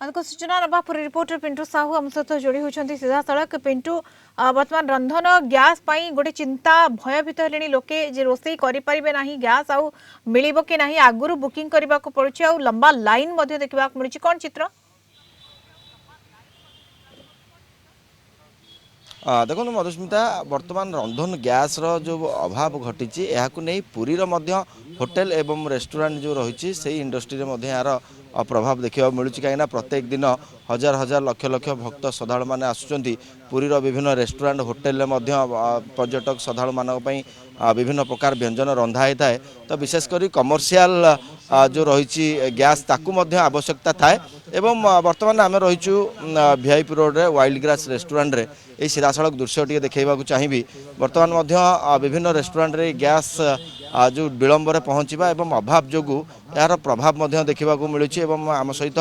अधिक सूचना नवा पूरी रिपोर्टर पिंटू साहू आम सहित जोड़ी होती सीधा सड़क पिंटू बर्तमान रंधन गैस गोटे चिंता भयभीत हेले लोके जे रोषे करें ना गैस आउ मिल कि ना आगु बुकिंग करने को पड़ुଛି आ लंबा लाइन देखा मिली कौन चित्र देखो मधुस्मिता वर्तमान रंधन गैस रो जो अभाव घटी नहीं पुरी रो मध्य होटेल एवं रेस्टोरेंट जो रही से इंडस्ट्री रे यार प्रभाव देखा मिलूँ कहीं प्रत्येक दिन हजार हजार लक्ष लक्ष भक्त श्रद्धालु मैंने आसुँच पुरीर विभिन्न रेस्टोरेंट होटेल पर्यटक श्रद्धालु मानक विभिन्न प्रकार व्यंजन रंधा होता है तो विशेषकर कमर्शियल जो रही गैस ताकू आवश्यकता थाए एवं वर्तमान आम रहीचु वीआईपी रोड रे वाइल्ड ग्रास रेस्टोरेंट रे यही सीधासख दृश्य टी देखा चाहिए बर्तमान विभिन्न रेस्टोरेंट रे गैस जो विलंबर पहुँचवा एवं अभाव जो यार प्रभाव देखा मिलूँ आम सहित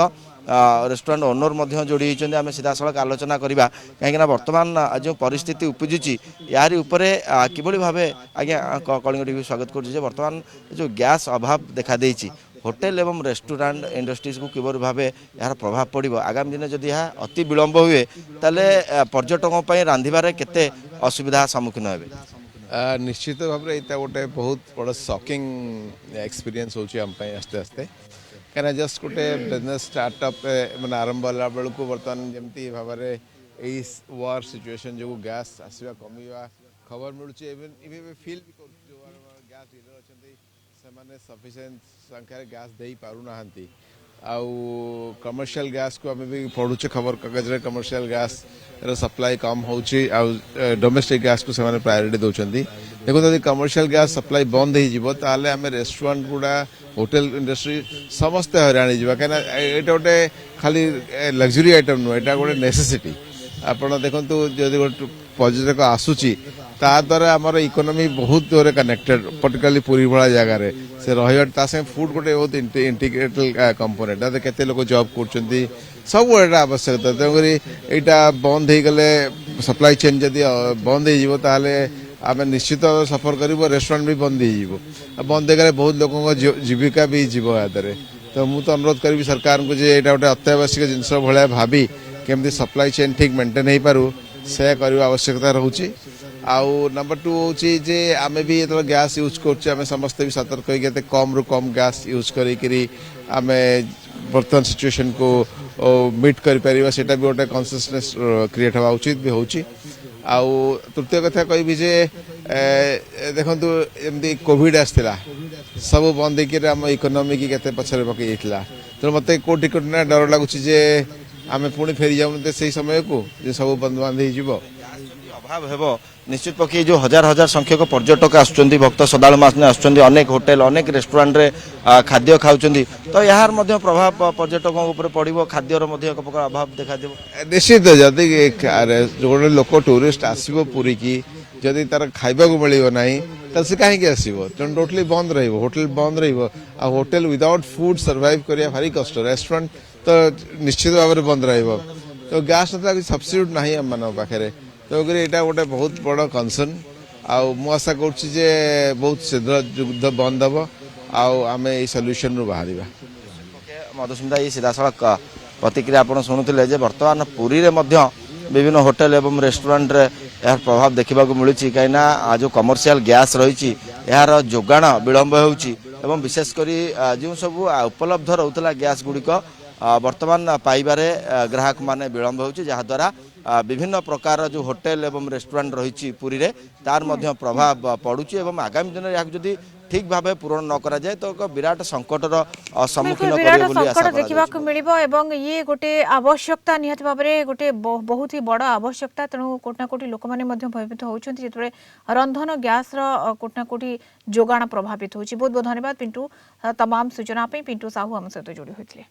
रेस्टोरेंट ओनर जोड़ी होती आम सीधासख आलोचना करवा कहीं बर्तमान जो परिस्थिति उपजुची यारी उपरे किभली भाव आज्ञा कलिंग टीवी स्वागत करुँचे बर्तमान जो गैस अभाव देखा देइछि होटेल एवं रेस्टोरेंट इंडस्ट्रीज को किभली भाव यार प्रभाव पड़ो आगामी दिन जदि यह अति विलंब हुए ताले पर्यटकों पर रांधिबार केते असुविधा सम्मुखीन हेबे। निश्चित भाव में यहाँ गोटे बहुत बड़ा शॉकिंग एक्सपीरियंस होची हम पे आस्ते आस्ते कहीं जस्ट गोटे बिजनेस स्टार्टअप मैंने आरंभ होला बेलू बर्तमान जमी भाव में यही वार सिचुएशन जो गैस आसवा कमिवा खबर मिलूँ फिल भी कर गैस डीलर अच्छा सफिसीयंट संख्यार गैस दे पारना आउ कमर्शियल गैस को आम भी पढ़ुचे खबर कागज रे कमर्शियल गैस सप्लाई कम होची डोमेस्टिक गैस को से प्रायोरिटी दौरान देखो यदि कमर्शियल गैस सप्लाई बंद हो ताले आम रेस्टोरेंट गुड़ा होटेल इंडस्ट्री समस्ते हैरान हो कहीं गोटे खाली लग्जरी आइटम नुह यहाँ गोटे नेसेसिटी आपड़ देखु जदि गोटे पर्यटक आसूची ता द्वारा आमर इकोनॉमी बहुत जोरे कनेक्टेड पर्टिकुलरली पुरी भाया जगार से रही फूड गोटे बहुत इंटीग्रेटेड कंपोनेंट केते लोग जॉब कर सब एटा आवश्यकता तेणुक यहाँ बंद हो गले सप्लाई चेन जदि बंद हो आम निश्चित सफर कर रेस्टोरेंट भी बंद हो बंद हो गले बहुत लोगों जीविका भी जीव यादरे तो मुझे अनुरोध करी सरकार को जे यहाँ गोटे अत्यावश्यक जिनस भाया भाभी केमती सप्लाई चेन ठीक मेंटेन हो पारू से करने आवश्यकता रोचे आउ नंबर 2 होची जे आमे भी ये गैस यूज करछे आमे समस्ते भी सतर्क होइके कम रु कम गैस यूज करी आमे बर्तमान सिचुएशन को मीट कर परिबा सेटा भी गोटे कन्सिस्टेंस क्रिएट हवा उचित भी होची आउ तृतीय कथा कहबी जे देखंतु एमदी कोविड आस्थिला सब बंद होकर आम इकोनॉमी की केते पछरे पकई जाइतला तो मते कोटी कोटी ना डर लागुची जे आमे पुणी फेरी जाउनते सेही समय को जे सब बंद बंद हो जिवो अभाव हेबो निश्चित पक्षी जो हजार हजार संख्यक पर्यटक आसुँच भक्त श्रद्धालु मैंने आसुँच अनेक होटेल अनेक रेस्टोरेंट रे खाद्य खाऊँ तो यार प्रभाव पर्यटकों उपर पड़ो खाद्यर एक प्रकार अभाव देखा निश्चित जदि गोटे लोक टूरिस्ट आसो पुरी की जदि तार खाइबा को मिल ना तो सी कहीं आसो तेणु टोटली बंद रोटेल बंद रोटेल विदाउट फूड सर्वाइव करिया भारी कष्ट रेस्टोरेंट तो निश्चित भाव में बंद रही तो गैस ना सब्सिट्यूट ना आम मान पाखे तेणुक यहाँ गोटे बहुत बड़ कनसर्न आशा आशा करुच्चे बहुत शीघ्र युद्ध बंद हम आम ये सल्यूशन रू बाहर मधुस्मिता ये सीधासख प्रतिक्रिया आप शुणुते बर्तमान पुरी रे विभिन्न होटेल एवं रेस्टोरेंट रे यार प्रभाव देखा मिलूँ कहीं जो कमर्शियल गैस रही यार जोगाण विलंब हो विशेषकर जो सब उपलब्ध रोला गैस गुड़िक वर्तमान पाइबारे ग्राहक माने विलंब हो जहाद्वारा विभिन्न प्रकार जो होटेल एवं रेस्टोरेंट रही पुरी रे तार मध्य प्रभाव पड़ुची एवं आगामी दिन या ठीक भाव पूरण न करा जाए तो एक विराट संकटर सम्मुखीन देखा मिल ये गोटे आवश्यकता निहत भाव में गोटे बहुत ही बड़ आवश्यकता तेणु कोटना कोटी लोक मैंने भयभीत होती जो रंधन गैस कोटना कोटी जोगाण प्रभावित होती बहुत बहुत धन्यवाद पिंटू तमाम सूचना पिंटू साहू आम सहित जोड़ी होते।